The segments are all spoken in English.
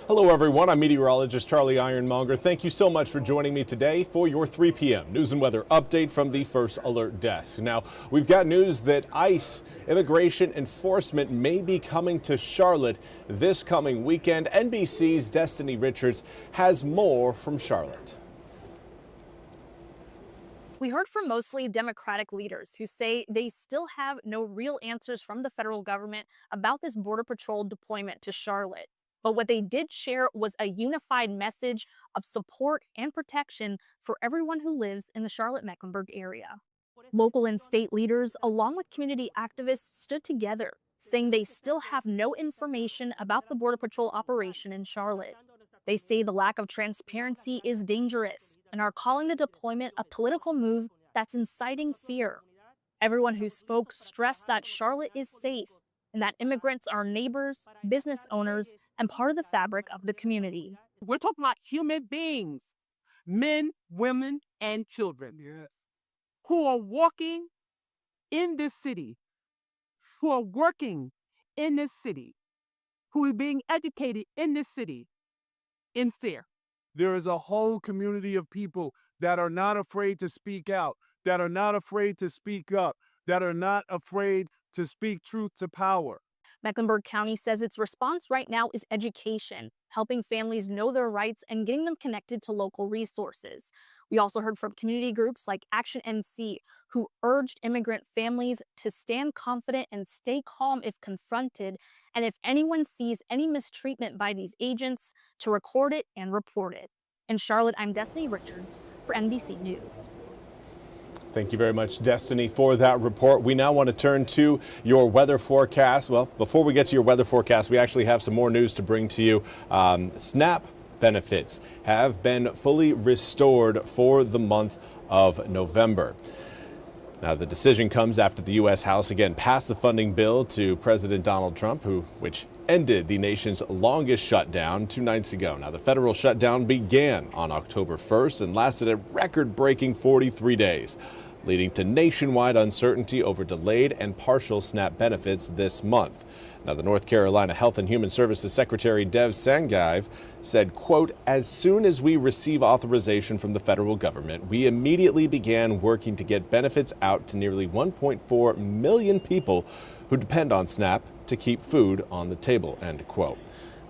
Hello everyone, I'm Meteorologist Charlie Ironmonger. Thank you so much for joining me today for your 3 p.m. news and weather update from the First Alert Desk. Now, we've got news that ICE immigration enforcement may be coming to Charlotte this coming weekend. NBC's Destiny Richards has more from Charlotte. We heard from mostly Democratic leaders who say they still have no real answers from the federal government about this Border Patrol deployment to Charlotte. But what they did share was a unified message of support and protection for everyone who lives in the Charlotte-Mecklenburg area. Local and state leaders, along with community activists, stood together, saying they still have no information about the Border Patrol operation in Charlotte. They say the lack of transparency is dangerous and are calling the deployment a political move that's inciting fear. Everyone who spoke stressed that Charlotte is safe and that immigrants are neighbors, business owners, and part of the fabric of the community. We're talking about human beings, men, women, and children, who are walking in this city, who are working in this city, who are being educated in this city in fear. There is a whole community of people that are not afraid to speak out, that are not afraid to speak up, that are not afraid to speak truth to power. Mecklenburg County says its response right now is education, helping families know their rights and getting them connected to local resources. We also heard from community groups like Action NC, who urged immigrant families to stand confident and stay calm if confronted, and if anyone sees any mistreatment by these agents, to record it and report it. In Charlotte, I'm Destiny Richards for NBC News. Thank you very much, Destiny, for that report. We now want to turn to your weather forecast. Well, before we get to your weather forecast, we actually have some more news to bring to you. SNAP benefits have been fully restored for the month of November. Now, the decision comes after the U.S. House again passed the funding bill to President Donald Trump, which ended the nation's longest shutdown 2 nights ago. Now, the federal shutdown began on October 1st and lasted a record-breaking 43 days, leading to nationwide uncertainty over delayed and partial SNAP benefits this month. Now, the North Carolina Health and Human Services Secretary Dev Sanghav said, quote, "As soon as we receive authorization from the federal government, we immediately began working to get benefits out to nearly 1.4 million people who depend on SNAP to keep food on the table," end quote.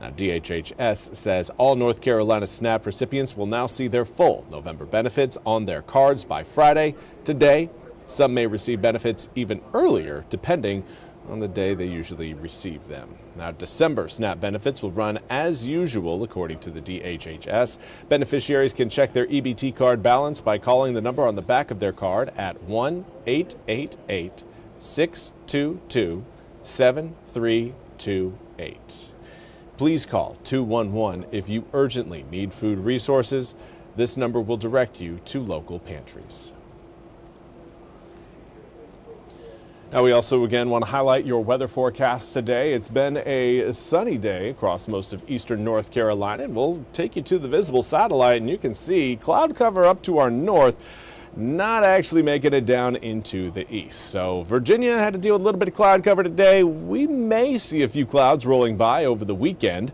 Now, DHHS says all North Carolina SNAP recipients will now see their full November benefits on their cards by Friday. Today, some may receive benefits even earlier, depending on the day they usually receive them. Now, December SNAP benefits will run as usual, according to the DHHS. Beneficiaries can check their EBT card balance by calling the number on the back of their card at 1-888-622-7328. Please call 211 if you urgently need food resources. This number will direct you to local pantries. Now, we also again want to highlight your weather forecast today. It's been a sunny day across most of eastern North Carolina, and we'll take you to the visible satellite, and you can see cloud cover up to our north, not actually making it down into the east. So Virginia had to deal with a little bit of cloud cover today. We may see a few clouds rolling by over the weekend.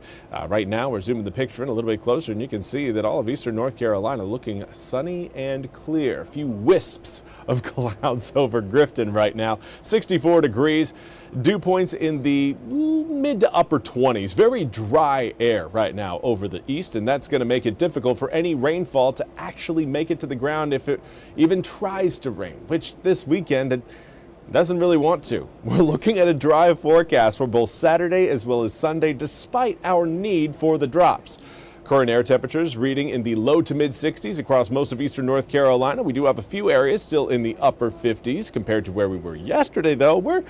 Right now, we're zooming the picture in a little bit closer, and you can see that all of eastern North Carolina looking sunny and clear. A few wisps of clouds over Grifton right now. 64 degrees. Dew points in the mid to upper 20s. Very dry air right now over the east, and that's going to make it difficult for any rainfall to actually make it to the ground if it even tries to rain, which this weekend it doesn't really want to. We're looking at a dry forecast for both Saturday as well as Sunday, despite our need for the drops. Current air temperatures reading in the low to mid 60s across most of eastern North Carolina. We do have a few areas still in the upper 50s compared to where we were yesterday, though.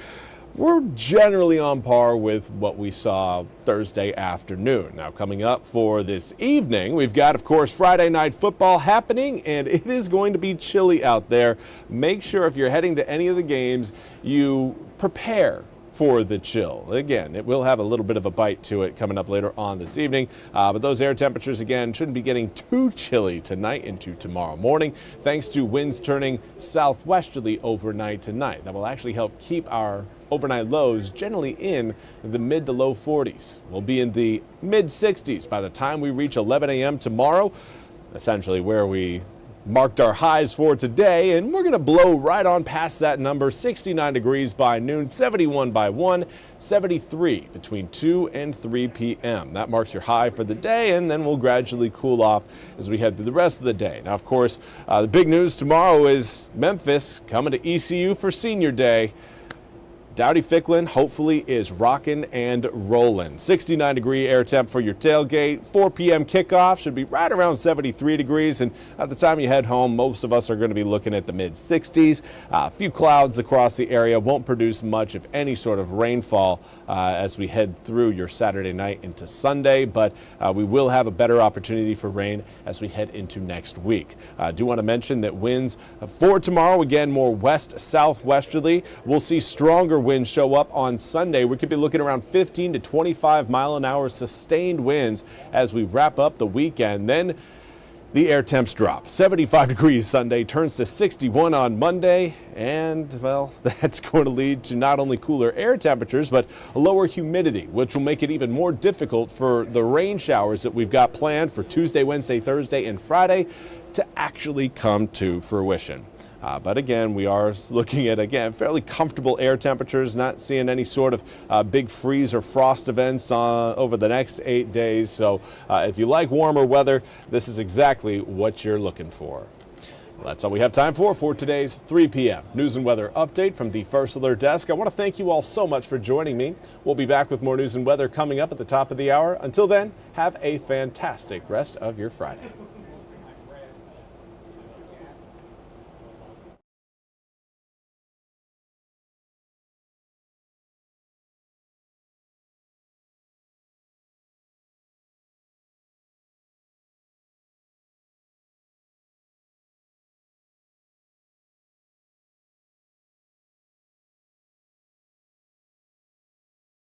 We're generally on par with what we saw Thursday afternoon. Now, coming up for this evening, we've got, of course, Friday night football happening, and it is going to be chilly out there. Make sure if you're heading to any of the games, you prepare for the chill. Again, it will have a little bit of a bite to it coming up later on this evening, but those air temperatures, again, shouldn't be getting too chilly tonight into tomorrow morning, thanks to winds turning southwesterly overnight tonight. That will actually help keep our overnight lows generally in the mid to low 40s. We'll be in the mid 60s by the time we reach 11 a.m. tomorrow, essentially where we marked our highs for today, and we're going to blow right on past that number. 69 degrees by noon, 71 by 1, 73 between 2 and 3 p.m. That marks your high for the day, and then we'll gradually cool off as we head through the rest of the day. Now, of course, the big news tomorrow is Memphis coming to ECU for Senior Day. Dowdy-Ficklin hopefully is rocking and rolling. 69-degree air temp for your tailgate. 4 p.m. kickoff should be right around 73 degrees. And at the time you head home, most of us are going to be looking at the mid-60s. A few clouds across the area won't produce much of any sort of rainfall as we head through your Saturday night into Sunday. But we will have a better opportunity for rain as we head into next week. I do want to mention that winds for tomorrow, again, more west-southwesterly. We'll see stronger winds show up on Sunday. We could be looking around 15 to 25 mile an hour sustained winds as we wrap up the weekend. Then the air temps drop. 75 degrees Sunday, turns to 61 on Monday, and well, that's going to lead to not only cooler air temperatures but lower humidity, which will make it even more difficult for the rain showers that we've got planned for Tuesday, Wednesday, Thursday, and Friday to actually come to fruition. But again, we are looking at, again, fairly comfortable air temperatures, not seeing any sort of big freeze or frost events over the next 8 days. So if you like warmer weather, this is exactly what you're looking for. Well, that's all we have time for today's 3 p.m. News and Weather Update from the First Alert Desk. I want to thank you all so much for joining me. We'll be back with more news and weather coming up at the top of the hour. Until then, have a fantastic rest of your Friday.